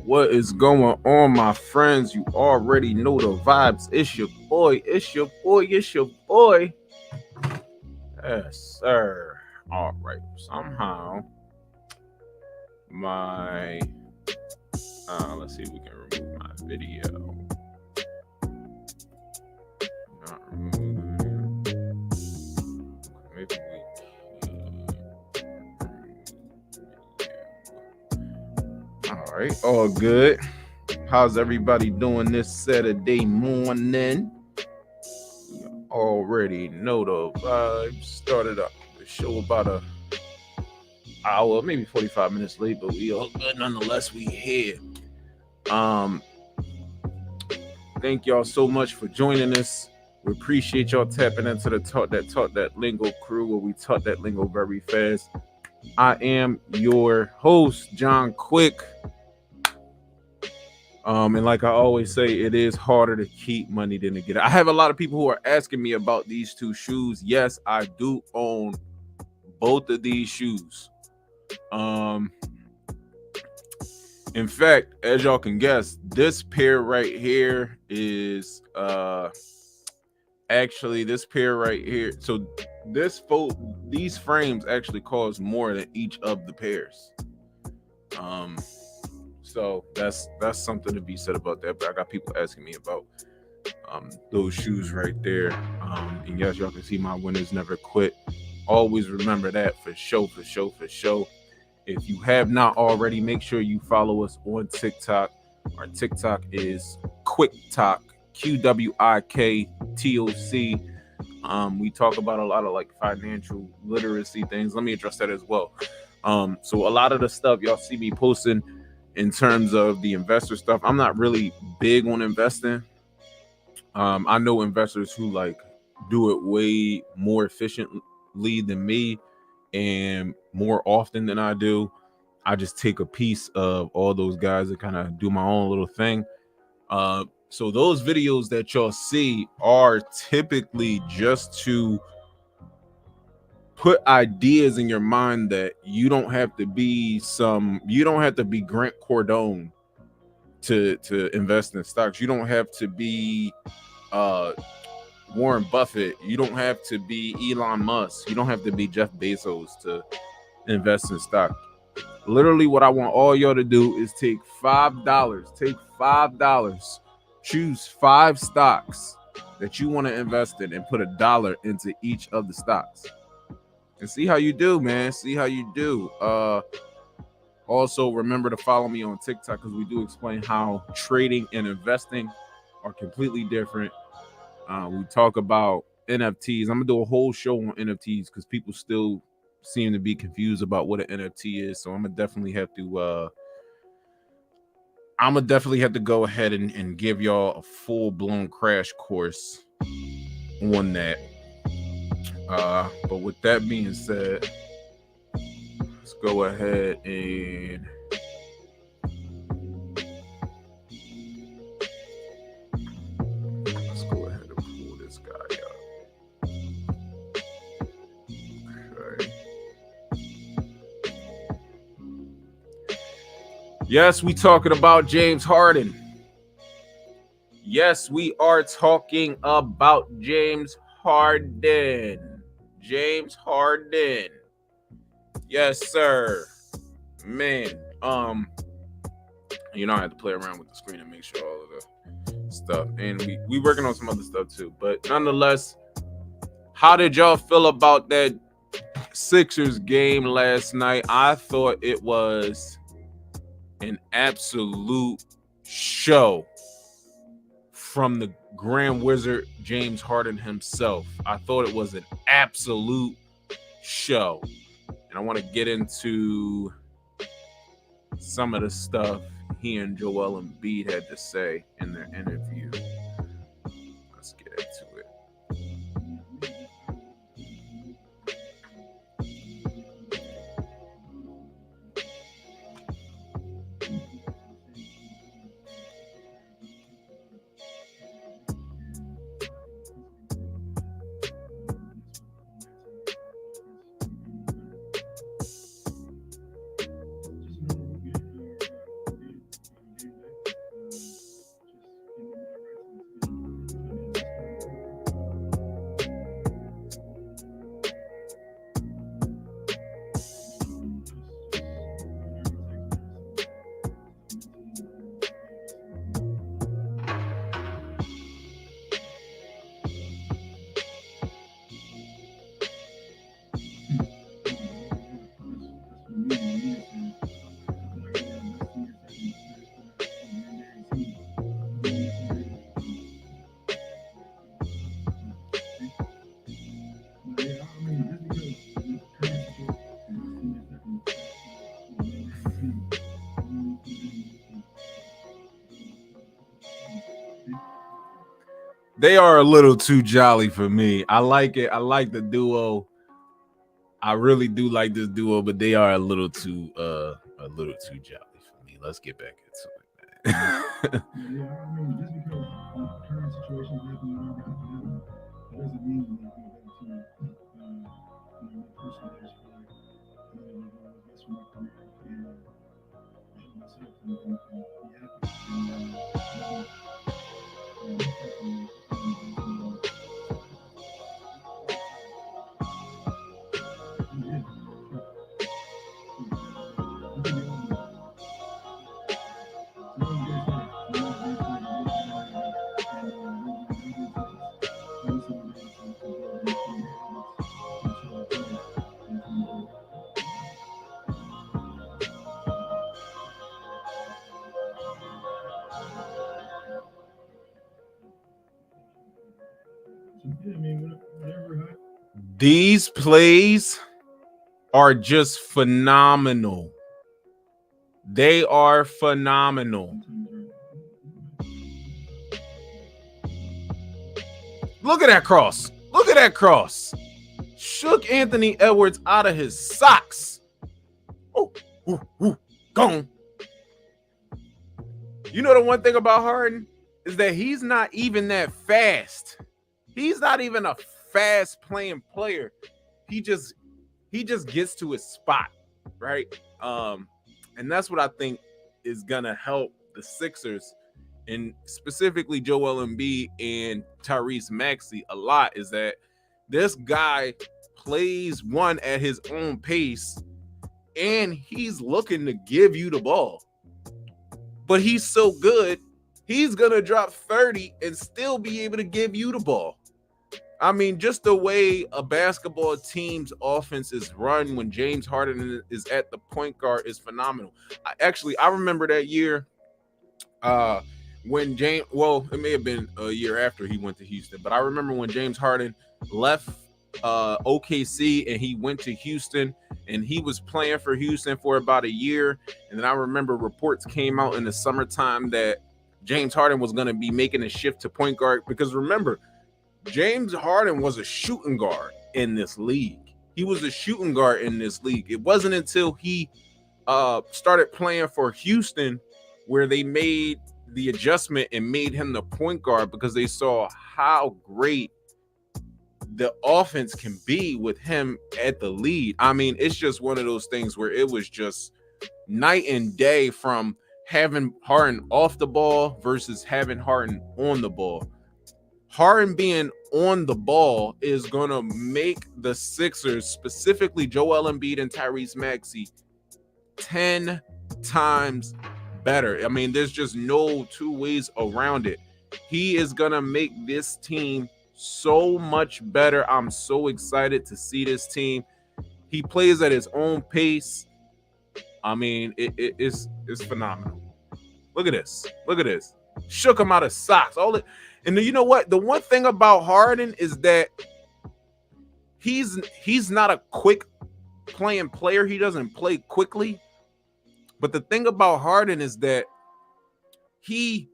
What is going on, my friends? You already know the vibes. It's your boy. It's your boy. It's your boy. Yes, sir. All right. Somehow, my let's see if we can remove my video. Not remove. Maybe we can. All right. All good. How's everybody doing this Saturday morning? You already know the vibes. Started up the show about a hour, maybe 45 minutes late, but we all good nonetheless. We here. Thank y'all so much for joining us. We appreciate y'all tapping into the Talk That Lingo crew, where we talk that lingo very fast. I am your host, John Quick. And like I always say, it is harder to keep money than to get it. I have a lot of people who are asking me about these two shoes. Yes, I do own both of these shoes. In fact, as y'all can guess, this pair right here is actually this pair right here. So these frames actually cost more than each of the pairs. So that's something to be said about that. But I got people asking me about those shoes right there. And yes, y'all can see my winners never quit. Always remember that for show. If you have not already, make sure you follow us on TikTok. Our TikTok is QuickTok, QWIKTOC. We talk about a lot of like financial literacy things. Let me address that as well. So a lot of the stuff y'all see me posting in terms of the investor stuff, I'm not really big on investing. I know investors who like do it way more efficiently than me and more often than I do. I just take a piece of all those guys and kind of do my own little thing. So those videos that y'all see are typically just to put ideas in your mind that you don't have to be Grant Cardone to invest in stocks. You don't have to be Warren Buffett. You don't have to be Elon Musk. You don't have to be Jeff Bezos to invest in stock. Literally, what I want all y'all to do is take $5. Choose 5 stocks that you want to invest in and put $1 into each of the stocks. And see how you do, man. See how you do. Also, remember to follow me on TikTok because we do explain how trading and investing are completely different. We talk about NFTs. I'm going to do a whole show on NFTs because people still seem to be confused about what an NFT is. So I'm going to definitely have to go ahead and give y'all a full-blown crash course on that. But with that being said, let's go ahead and pull this guy up. Okay. Yes, we talking about James Harden. Yes, we are talking about James Harden. James Harden. Yes, sir. Man, I had to play around with the screen and make sure all of the stuff. And we working on some other stuff too. But nonetheless, how did y'all feel about that Sixers game last night? I thought it was an absolute show from the Grand Wizard, James Harden himself. I thought it was an absolute show. And I want to get into some of the stuff he and Joel Embiid had to say in their interview. Let's get into it. They are a little too jolly for me. I like it. I like the duo. I really do like this duo, but they are a little too jolly for me. Let's get back into it. Yeah, I mean, just because the current situation happening right now, it doesn't mean you need to go back to, me personally, I just feel like, doing what's best for my career and pushing myself and be happy. And personally, I feel like that's oh yeah, sure. Yeah, you can be open with that. Tomorrow's a great Friday. Tomorrow's a great Friday. We're looking at every day. And we'll do our best every single day to build new habits into our play and to move forward. So, yeah, I mean, whatever. These plays are just phenomenal. They are phenomenal. Look at that cross. Look at that cross. Shook Anthony Edwards out of his socks. Oh, gone. You know the one thing about Harden is that he's not even that fast. He's not even a fast playing player. He just gets to his spot, right? And that's what I think is gonna help the Sixers, and specifically Joel Embiid and Tyrese Maxey a lot, is that this guy plays one at his own pace and he's looking to give you the ball. But he's so good, he's gonna drop 30 and still be able to give you the ball. I mean, just the way a basketball team's offense is run when James Harden is at the point guard is phenomenal. I remember that year when it may have been a year after he went to Houston, but I remember when James Harden left OKC and he went to Houston, and he was playing for Houston for about a year. And then I remember reports came out in the summertime that James Harden was going to be making a shift to point guard, because remember, James Harden was a shooting guard in this league. He was a shooting guard in this league. It wasn't until he started playing for Houston where they made the adjustment and made him the point guard, because they saw how great the offense can be with him at the lead. I mean, it's just one of those things where it was just night and day from having Harden off the ball versus having Harden on the ball. Harden being on the ball is going to make the Sixers, specifically Joel Embiid and Tyrese Maxey, 10 times better. I mean, there's just no two ways around it. He is going to make this team so much better. I'm so excited to see this team. He plays at his own pace. I mean, it's phenomenal. Look at this. Look at this. Shook him out of socks. And you know what? The one thing about Harden is that he's not a quick playing player. He doesn't play quickly. But the thing about Harden is that he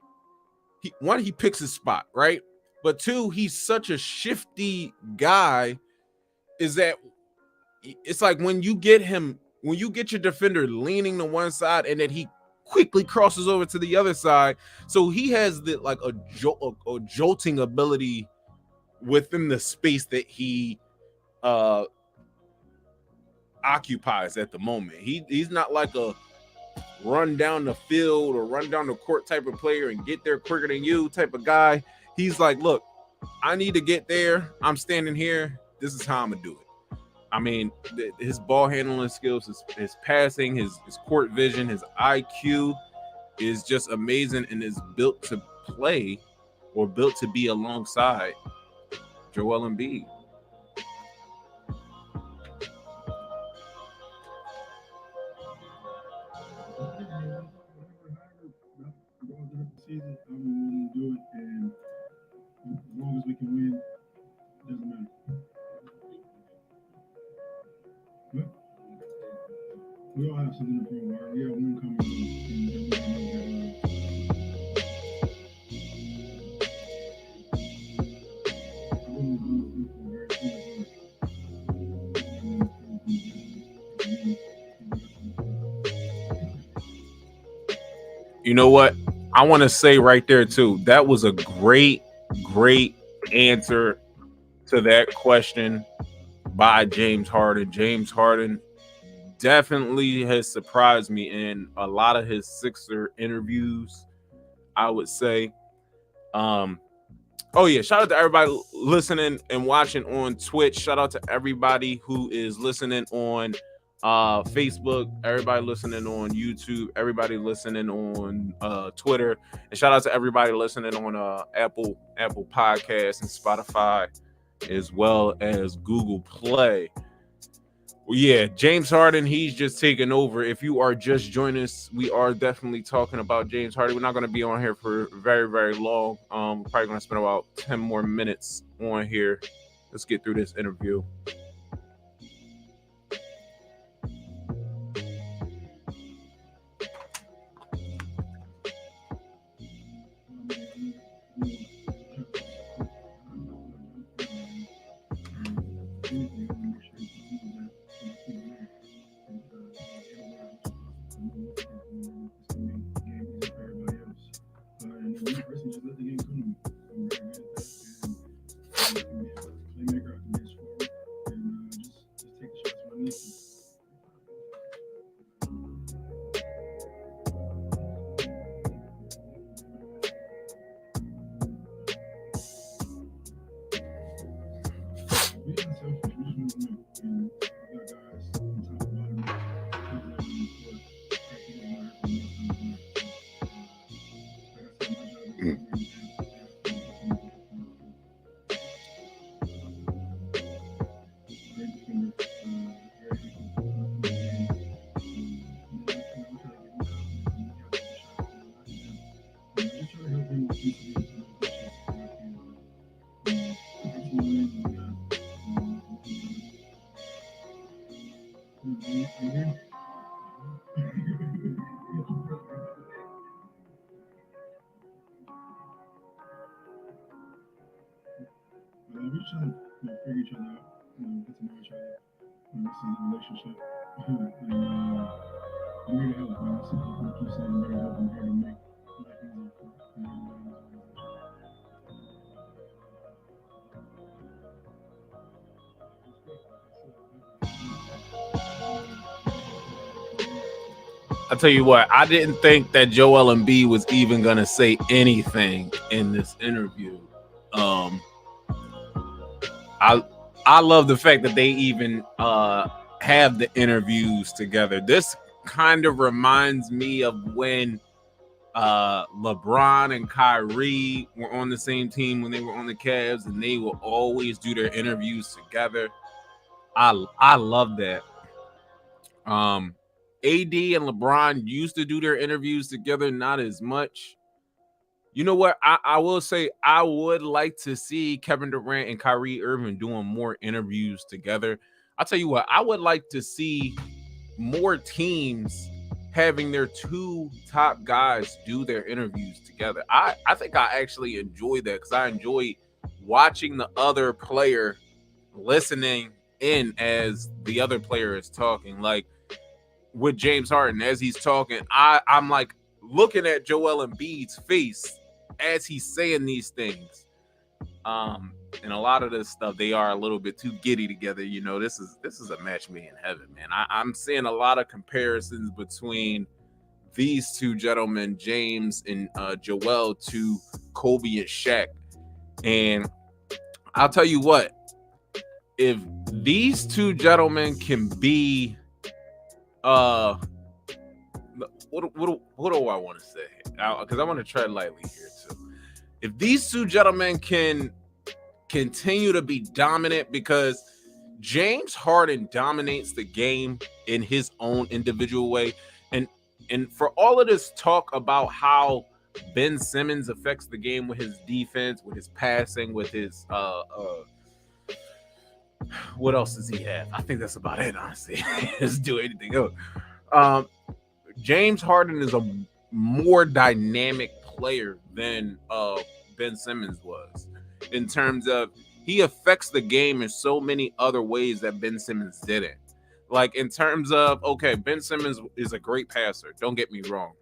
picks his spot, right? But two, he's such a shifty guy, is that it's like when you get your defender leaning to one side and then he quickly crosses over to the other side. So he has a jolting ability within the space that he occupies at the moment. He's not like a run down the field or run down the court type of player and get there quicker than you type of guy. He's like, look, I need to get there. I'm standing here. This is how I'm going to do it. I mean, his ball handling skills, his passing, his court vision, his IQ is just amazing, and is built to play or built to be alongside Joel Embiid. Season, I'm willing to do it, and as long as we can win, it doesn't matter. But we all have something to prove. Right? We have one coming, and we can make that You know what? I want to say right there too. That was a great answer to that question by James Harden. James Harden definitely has surprised me in a lot of his Sixer interviews, I would say. Um, oh yeah, shout out to everybody listening and watching on Twitch. Shout out to everybody who is listening on Facebook, everybody listening on YouTube, everybody listening on Twitter, and shout out to everybody listening on Apple Podcasts and Spotify, as well as Google Play. Well, yeah, James Harden, he's just taking over. If you are just joining us, we are definitely talking about James Harden. We're not going to be on here for very long. We're probably going to spend about 10 more minutes on here. Let's get through this interview. We're just trying to figure each other out, get to know each other. This is a relationship. And I'm here to help, man. That's what I keep saying. I'm here to help. I'm here to make life easier for everybody in this I tell you what, I didn't think that Joel Embiid was even going to say anything in this interview. I love the fact that they even have the interviews together. This kind of reminds me of when LeBron and Kyrie were on the same team when they were on the Cavs, and they will always do their interviews together. I love that. AD and LeBron used to do their interviews together, not as much. You know what? I will say I would like to see Kevin Durant and Kyrie Irving doing more interviews together. I'll tell you what, I would like to see more teams having their two top guys do their interviews together. I think I actually enjoy that because I enjoy watching the other player listening in as the other player is talking. Like with James Harden, as he's talking, I'm like looking at Joel Embiid's face as he's saying these things. And a lot of this stuff, they are a little bit too giddy together. You know, this is a match made in heaven, man. I'm seeing a lot of comparisons between these two gentlemen, James and Joel, to Kobe and Shaq. And I'll tell you what, if these two gentlemen can be what do I want to say? Because I want to tread lightly here too. If these two gentlemen can continue to be dominant, because James Harden dominates the game in his own individual way, and for all of this talk about how Ben Simmons affects the game with his defense, with his passing, with his what else does he have? I think that's about it, honestly. He doesn't do anything else. James Harden is a more dynamic player than Ben Simmons was, in terms of he affects the game in so many other ways that Ben Simmons didn't. Like in terms of, okay, Ben Simmons is a great passer. Don't get me wrong.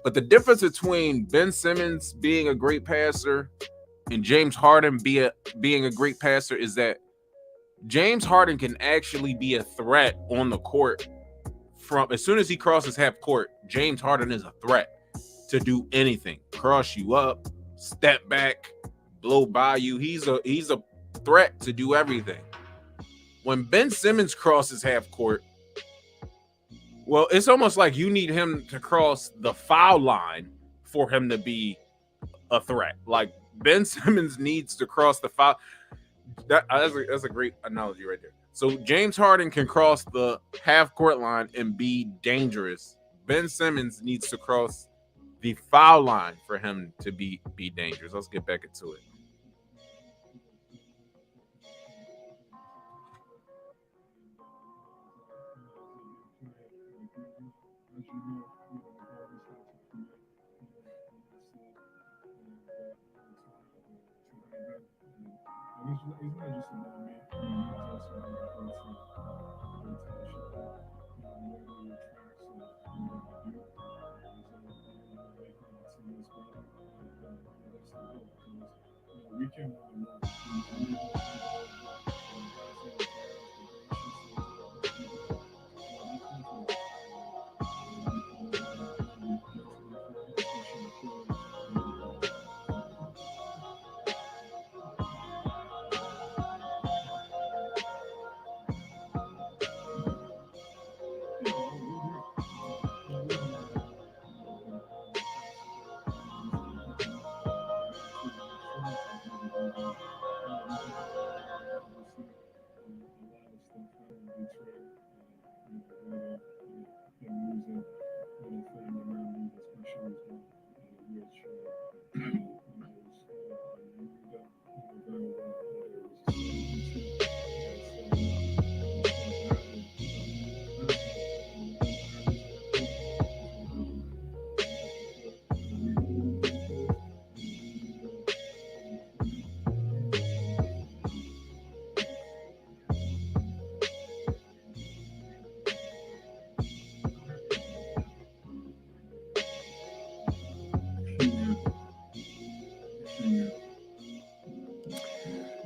But the difference between Ben Simmons being a great passer and James Harden being a great passer is that James Harden can actually be a threat on the court. From as soon as he crosses half court, James Harden is a threat to do anything. Cross you up, step back, blow by you. He's a threat to do everything. When Ben Simmons crosses half court, well, it's almost like you need him to cross the foul line for him to be a threat. Like Ben Simmons needs to cross the foul. That's a great analogy right there. So James Harden can cross the half court line and be dangerous. Ben Simmons needs to cross the foul line for him to be dangerous. Let's get back into it. It's not just about me. It's also about the whole team. The whole team should have, whatever your tracks of what you do. Making the team as well. That's the goal. Because we can only win. We need to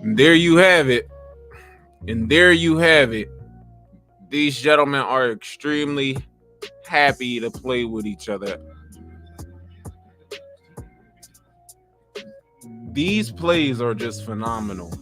There you have it. And there you have it. These gentlemen are extremely happy to play with each other. These plays are just phenomenal.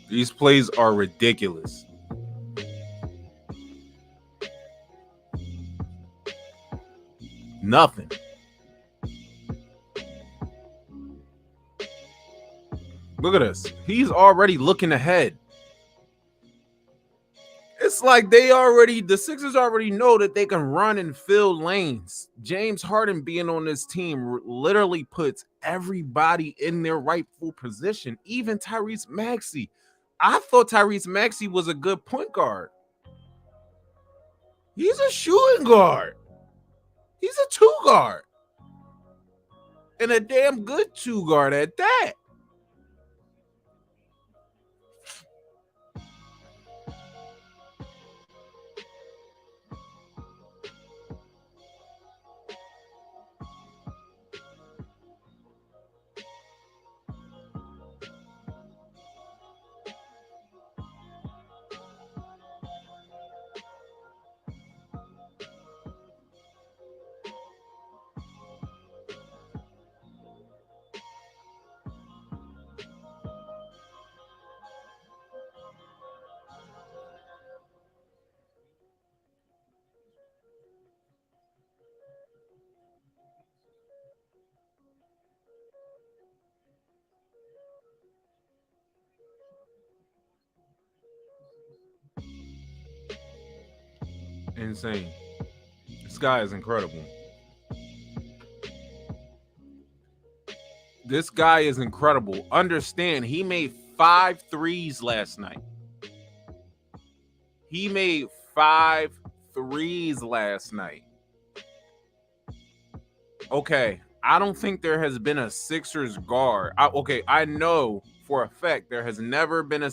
These plays are ridiculous. Nothing. Look at this. He's already looking ahead. It's like the Sixers already know that they can run and fill lanes. James Harden being on this team literally puts everybody in their rightful position, even Tyrese Maxey. I thought Tyrese Maxey was a good point guard. He's a shooting guard. He's a two guard. And a damn good two guard at that. Insane. This guy is incredible. This guy is incredible. Understand, he made 5 threes last night. He made 5 threes last night. Okay, I don't think there has been a Sixers guard. I know for a fact there hasn't been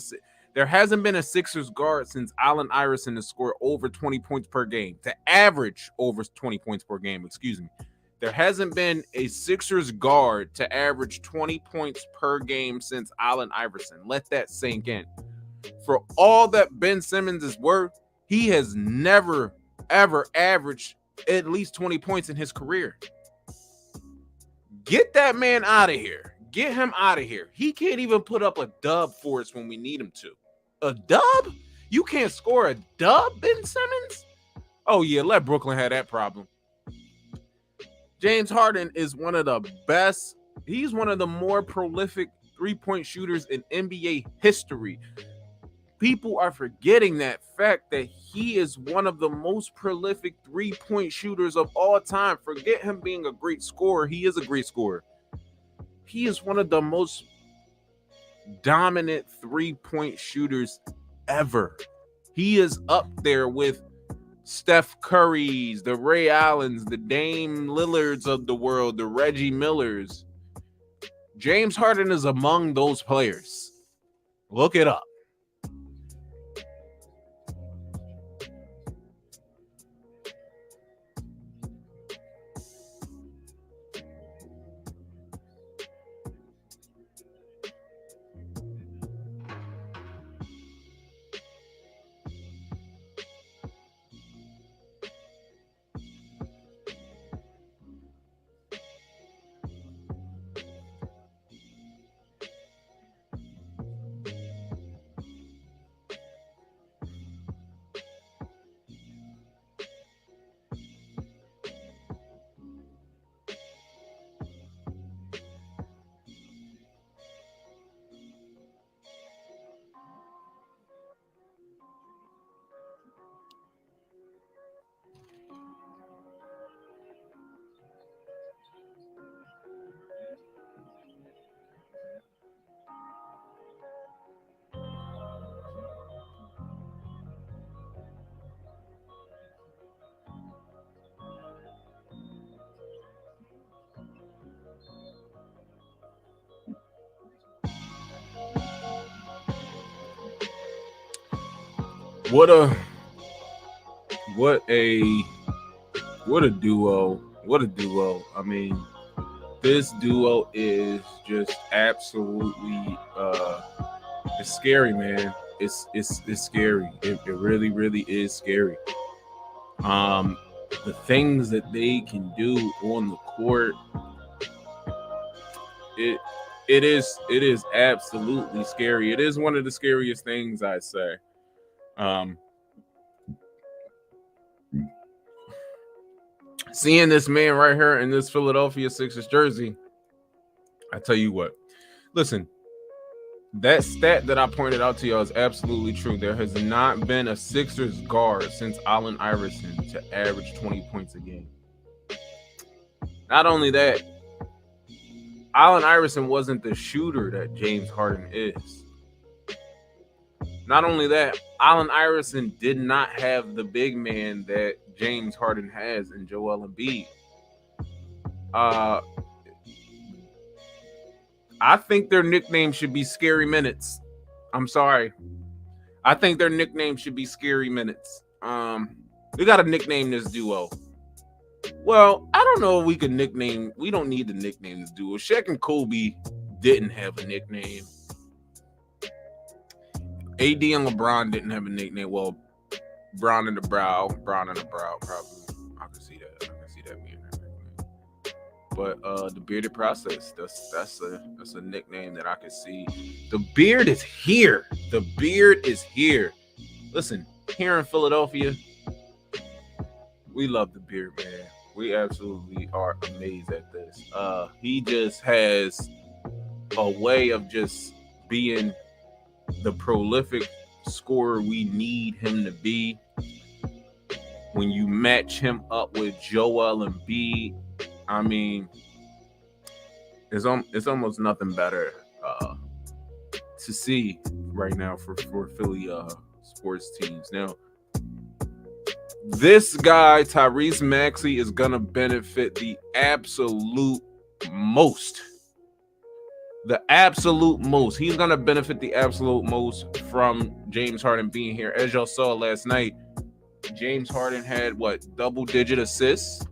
a Sixers guard since Allen Iverson has scored over 20 points per game, to average over 20 points per game, excuse me. There hasn't been a Sixers guard to average 20 points per game since Allen Iverson. Let that sink in. For all that Ben Simmons is worth, he has never, ever averaged at least 20 points in his career. Get that man out of here. Get him out of here. He can't even put up a dub for us when we need him to. A dub? You can't score a dub, Ben Simmons? Oh, yeah, let Brooklyn have that problem. James Harden is one of the best. He's one of the more prolific three-point shooters in NBA history. People are forgetting that fact that he is one of the most prolific three-point shooters of all time. Forget him being a great scorer. He is a great scorer. He is one of the most dominant three-point shooters ever. He is up there with Steph Curry's, the Ray Allens, the Dame Lillards of the world, the Reggie Millers. James Harden is among those players. Look it up. What a duo. What a duo. I mean, this duo is just absolutely it's scary, man. It's scary. It really, really is scary. The things that they can do on the court, it is absolutely scary. It is one of the scariest things, I say. Seeing this man right here in this Philadelphia Sixers jersey, I tell you what. Listen, that stat that I pointed out to y'all is absolutely true. There has not been a Sixers guard since Allen Iverson to average 20 points a game. Not only that, Allen Iverson wasn't the shooter that James Harden is. Not only that, Allen Iverson did not have the big man that James Harden has in Joel Embiid. I think their nickname should be Scary Minutes. I'm sorry. I think their nickname should be Scary Minutes. We got to nickname this duo. Well, I don't know if we can nickname. We don't need to nickname this duo. Shaq and Kobe didn't have a nickname. AD and LeBron didn't have a nickname. Well, Brown in the Brow, probably. I can see that being a nickname. But the Bearded Process, that's a nickname that I can see. The beard is here. The beard is here. Listen, here in Philadelphia, we love the beard, man. We absolutely are amazed at this. He just has a way of just being the prolific scorer we need him to be. when you match him up with Joel Embiid, I mean, it's almost nothing better to see right now for Philly sports teams. Now, this guy, Tyrese Maxey, is going to benefit the absolute most. The absolute most. He's going to benefit the absolute most from James Harden being here. As y'all saw last night, James Harden had double-digit assists?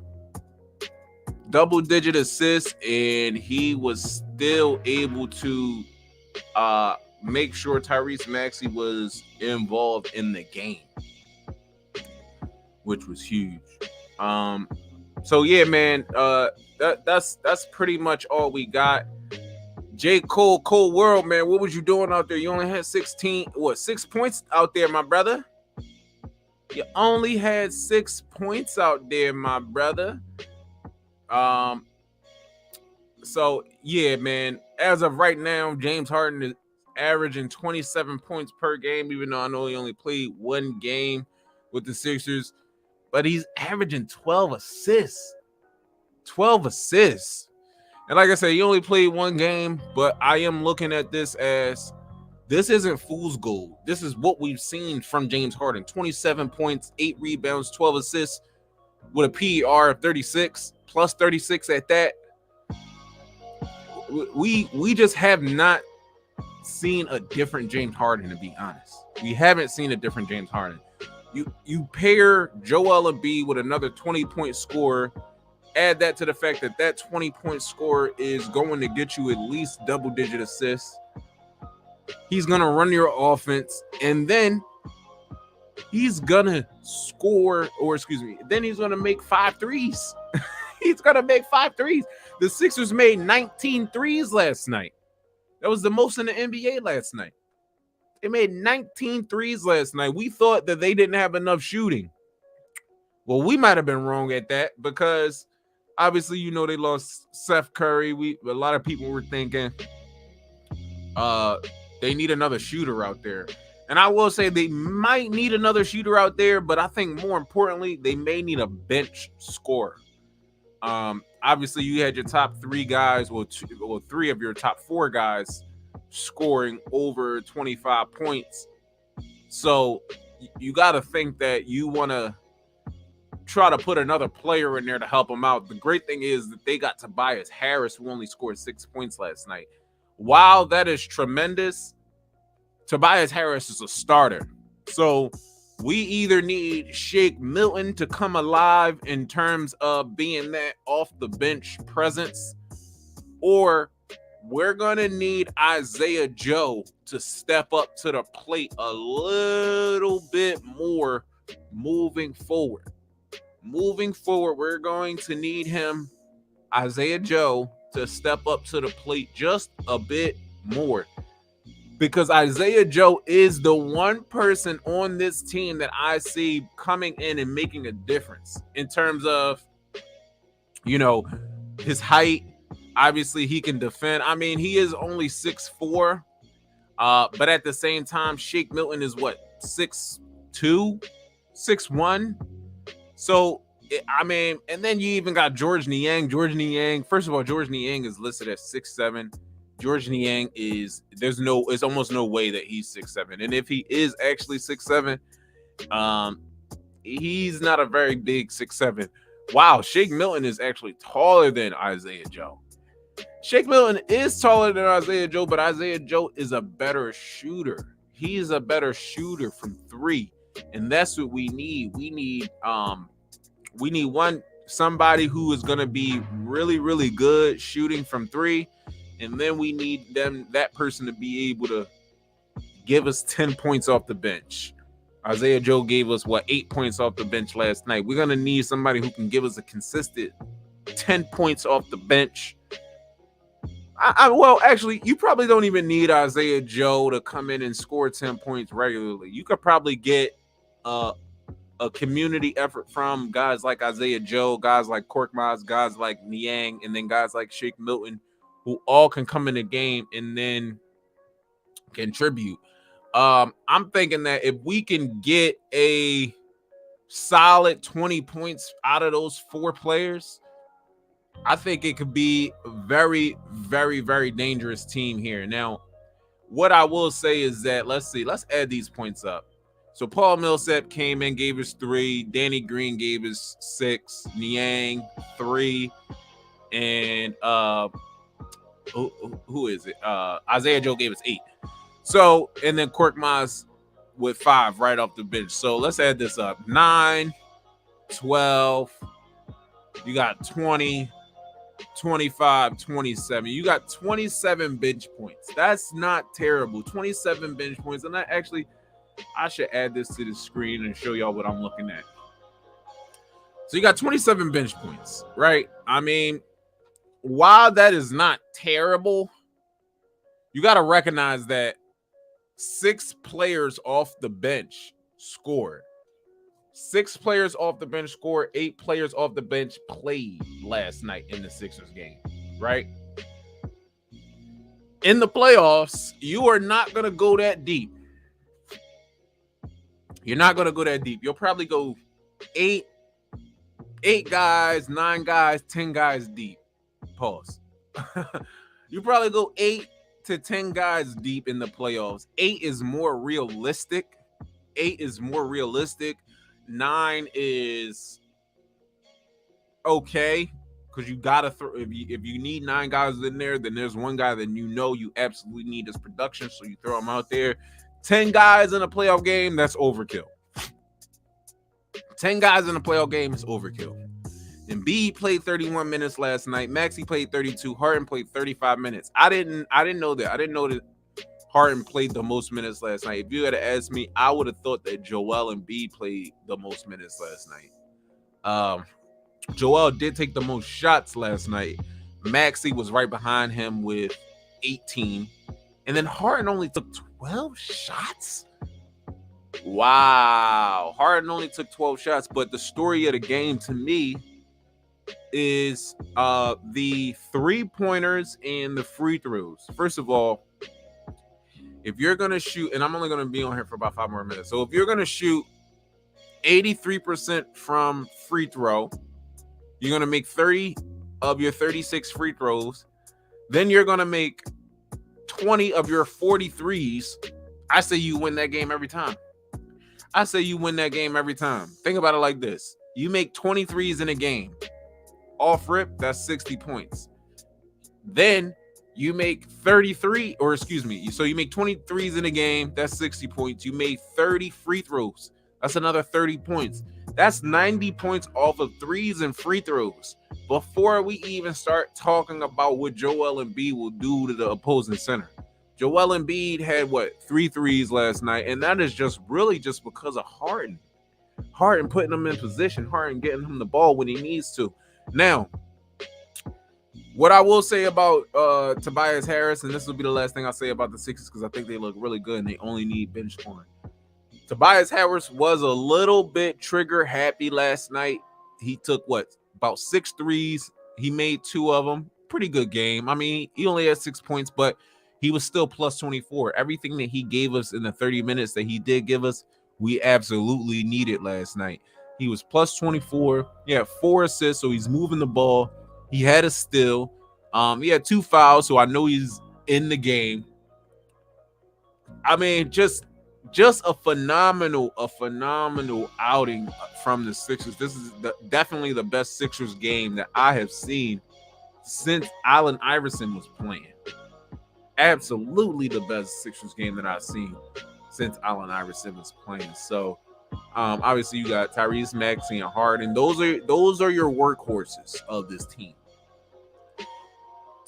Double-digit assists, and he was still able to make sure Tyrese Maxey was involved in the game, which was huge. So yeah, man, that's pretty much all we got. J. Cole, Cold World, man, what was you doing out there? You only had 6 points out there, my brother? You only had 6 points out there, my brother. So yeah, man, as of right now, James Harden is averaging 27 points per game, even though I know he only played one game with the Sixers, but he's averaging 12 assists. 12 assists. And like I said, he only played one game, but I am looking at this as this isn't fool's gold. This is what we've seen from James Harden. 27 points, 8 rebounds, 12 assists with a PER of 36, plus 36 at that. We just have not seen a different James Harden, to be honest. We haven't seen a different James Harden. You pair Joel Embiid with another 20-point scorer, add that to the fact that 20-point scorer is going to get you at least double-digit assists. He's going to run your offense, and then he's going to score, then he's going to make 5 threes. He's going to make 5 threes. The Sixers made 19 threes last night. That was the most in the NBA last night. They made 19 threes last night. We thought that they didn't have enough shooting. Well, we might have been wrong at that because obviously, you know, they lost Seth Curry. A lot of people were thinking they need another shooter out there. And I will say they might need another shooter out there, but I think more importantly, they may need a bench scorer. Obviously, you had your top 3 guys, 3 of your top 4 guys scoring over 25 points. So you got to think that you want to try to put another player in there to help them out. The great thing is that they got Tobias Harris, who only scored 6 points last night. While that is tremendous, Tobias Harris is a starter. So we either need Shake Milton to come alive in terms of being that off the bench presence, or we're going to need Isaiah Joe to step up to the plate a little bit more moving forward. Moving forward, we're going to need him, Isaiah Joe, to step up to the plate just a bit more. Because Isaiah Joe is the one person on this team that I see coming in and making a difference in terms of, you know, his height. Obviously, he can defend. I mean, he is only 6'4", but at the same time, Shake Milton is what, 6'2", 6'1". So, I mean, and then you even got George Niang. First of all, George Niang is listed as 6'7". George Niang there's almost no way that he's 6'7". And if he is actually 6'7", he's not a very big 6'7". Wow, Shake Milton is actually taller than Isaiah Joe. Shake Milton is taller than Isaiah Joe, but Isaiah Joe is a better shooter. He's a better shooter from 3, and that's what we need. We need somebody who is going to be really, really good shooting from 3. And then we need that person to be able to give us 10 points off the bench. Isaiah Joe gave us 8 points off the bench last night. We're going to need somebody who can give us a consistent 10 points off the bench. Well, actually, you probably don't even need Isaiah Joe to come in and score 10 points regularly. You could probably get a community effort from guys like Isaiah Joe, guys like Korkmaz, guys like Niang, and then guys like Shake Milton, who all can come in the game and then contribute. I'm thinking that if we can get a solid 20 points out of those 4 players, I think it could be a very, very, very dangerous team here. Now, what I will say is that let's add these points up. So Paul Millsap came in, gave us 3. Danny Green gave us 6. Niang 3, and who is it? Isaiah Joe gave us 8. So, and then Korkmaz with 5 right off the bench. So let's add this up: 9, 12. You got 20. 25, 27. You got 27 bench points. That's not terrible. 27 bench points. And I should add this to the screen and show y'all what I'm looking at. So you got 27 bench points, right? I mean, while that is not terrible, you got to recognize that 6 players off the bench scored. 6 players off the bench scored. 8 players off the bench played last night in the Sixers game, right? In the playoffs, you are not going to go that deep. You're not going to go that deep. You'll probably go 8 guys, 9 guys, 10 guys deep. Pause. You probably go 8 to 10 guys deep in the playoffs. 8 is more realistic. 9 is okay, because you gotta throw. If you need 9 guys in there, then there's one guy that you absolutely need his production, so you throw him out there. 10 guys in a playoff game, that's overkill. 10 guys in a playoff game is overkill. Embiid played 31 minutes last night. Maxey played 32. Harden played 35 minutes. I didn't know that. I didn't know that Harden played the most minutes last night. If you had asked me, I would have thought that Joel Embiid played the most minutes last night. Joel did take the most shots last night. Maxey was right behind him with 18. And then Harden only took 12 shots? Wow. Harden only took 12 shots. But the story of the game to me is the 3-pointers and the free throws. First of all, if you're going to shoot, and I'm only going to be on here for about 5 more minutes. So if you're going to shoot 83% from free throw, you're going to make 30 of your 36 free throws. Then you're going to make 20 of your 43s. I say you win that game every time. Think about it like this. You make 23s in a game. Off rip, that's 60 points. Then you make 33, or excuse me, so you make 23s in a game, that's 60 points. You made 30 free throws, that's another 30 points. That's 90 points off of threes and free throws before we even start talking about what Joel Embiid will do to the opposing center. Joel Embiid had 3 threes last night, and that is just because of Harden. Harden putting him in position, Harden getting him the ball when he needs to. Now, what I will say about Tobias Harris, and this will be the last thing I'll say about the Sixers because I think they look really good and they only need bench scoring. Tobias Harris was a little bit trigger happy last night. He took about 6 threes. He made 2 of them. Pretty good game. I mean, he only had 6 points, but he was still plus 24. Everything that he gave us in the 30 minutes that he did give us, we absolutely needed last night. He was plus 24. He had 4 assists, so he's moving the ball. He had a steal. He had 2 fouls, so I know he's in the game. I mean, just a phenomenal outing from the Sixers. This is definitely the best Sixers game that I have seen since Allen Iverson was playing. Absolutely the best Sixers game that I've seen since Allen Iverson was playing. So, obviously you got Tyrese Maxey and Harden. Those are your workhorses of this team.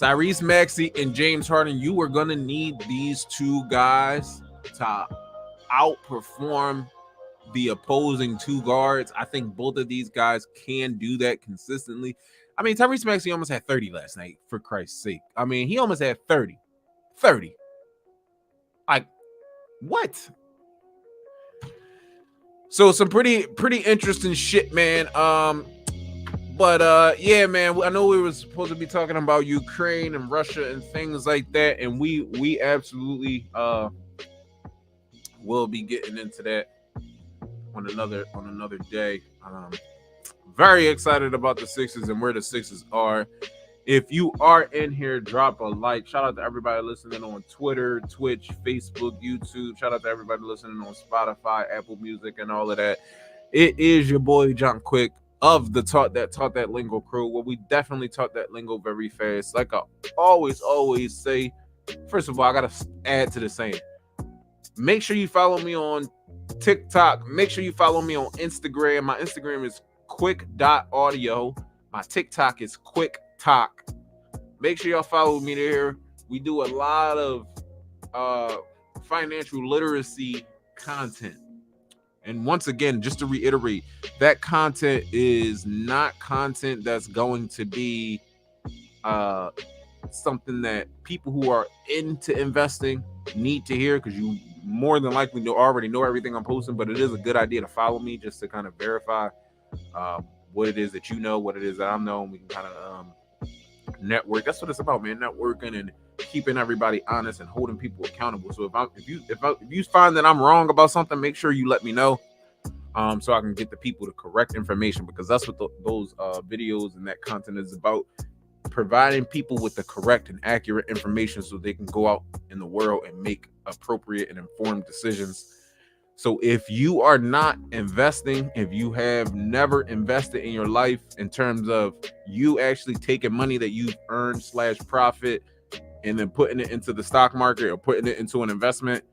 Tyrese Maxey and James Harden, you are going to need these 2 guys to outperform the opposing 2 guards. I think both of these guys can do that consistently. I mean, Tyrese Maxey almost had 30 last night, for Christ's sake. I mean, he almost had 30. 30. Like, what? So some pretty interesting shit, man. But yeah, man, I know we were supposed to be talking about Ukraine and Russia and things like that, and we absolutely will be getting into that on another day. Very excited about the Sixers and where the Sixers are. If you are in here, drop a like. Shout out to everybody listening on Twitter, Twitch, Facebook, YouTube. Shout out to everybody listening on Spotify, Apple Music, and all of that. It is your boy John Quick of the Taught That Lingo crew, where we definitely taught that lingo very fast. Like I always say, first of all, I gotta add to the saying. Make sure you follow me on TikTok. Make sure you follow me on Instagram. My Instagram is quick.audio. My TikTok is quicktalk. Make sure y'all follow me there. We do a lot of financial literacy content. And once again, just to reiterate, that content is not content that's going to be something that people who are into investing need to hear, because you more than likely already know everything I'm posting. But it is a good idea to follow me just to kind of verify what it is that you know, what it is that I know, and we can kind of network. That's what it's about, man. Networking and keeping everybody honest and holding people accountable. So if you find that I'm wrong about something, make sure you let me know, so I can get the people the correct information, because that's what those videos and that content is about. Providing people with the correct and accurate information so they can go out in the world and make appropriate and informed decisions. So if you are not investing, if you have never invested in your life in terms of you actually taking money that you've earned / profit and then putting it into the stock market or putting it into an investment,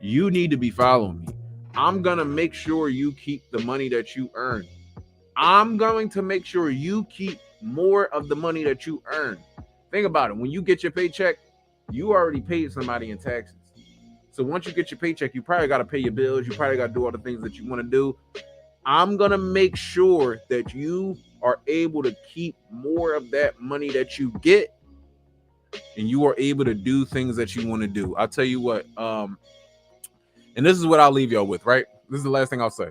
you need to be following me. I'm going to make sure you keep the money that you earn. I'm going to make sure you keep more of the money that you earn. Think about it. When you get your paycheck, you already paid somebody in taxes. So once you get your paycheck, you probably got to pay your bills. You probably got to do all the things that you want to do. I'm going to make sure that you are able to keep more of that money that you get, and you are able to do things that you want to do. I'll tell you what, and this is what I'll leave y'all with, right? This is the last thing I'll say.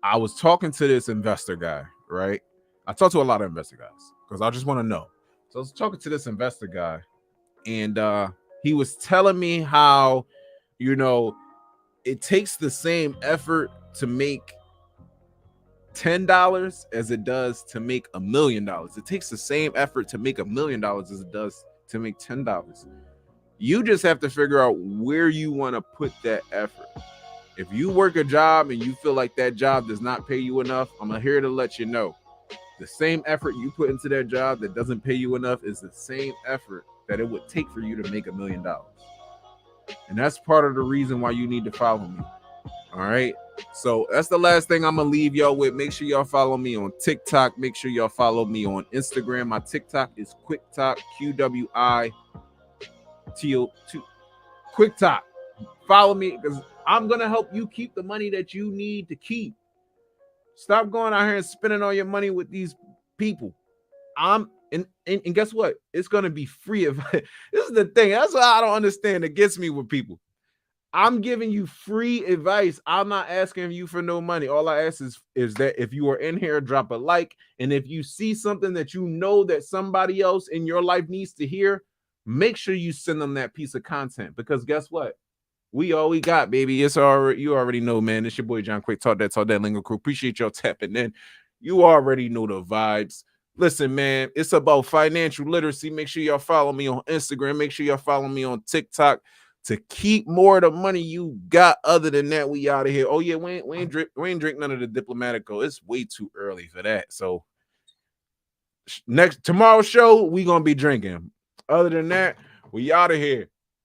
I was talking to this investor guy, right? I talk to a lot of investor guys because I just want to know. So I was talking to this investor guy, and he was telling me how, it takes the same effort to make $10 as it does to make $1 million. It takes the same effort to make $1 million as it does to make $10. You just have to figure out where you want to put that effort. If you work a job and you feel like that job does not pay you enough, I'm here to let you know. The same effort you put into that job that doesn't pay you enough is the same effort that it would take for you to make $1 million. And that's part of the reason why you need to follow me. All right. So that's the last thing I'm going to leave y'all with. Make sure y'all follow me on TikTok. Make sure y'all follow me on Instagram. My TikTok is QuickTalk, QWITO. QuickTalk. Follow me because I'm going to help you keep the money that you need to keep. Stop going out here and spending all your money with these people. And guess what? It's going to be free. This is the thing. That's what I don't understand. It gets me with people. I'm giving you free advice. I'm not asking you for no money. All I ask is that if you are in here, drop a like. And if you see something that you know that somebody else in your life needs to hear, make sure you send them that piece of content. Because guess what? We all we got, baby. It's already, you already know, man. It's your boy John Quick. Talk that lingo crew. Appreciate y'all tapping in. You already know the vibes. Listen, man, it's about financial literacy. Make sure y'all follow me on Instagram. Make sure y'all follow me on TikTok to keep more of the money you got. Other than that, we out of here. Oh yeah, we ain't drink none of the Diplomatico. It's way too early for that. So tomorrow's show, we gonna be drinking. Other than that, we out of here.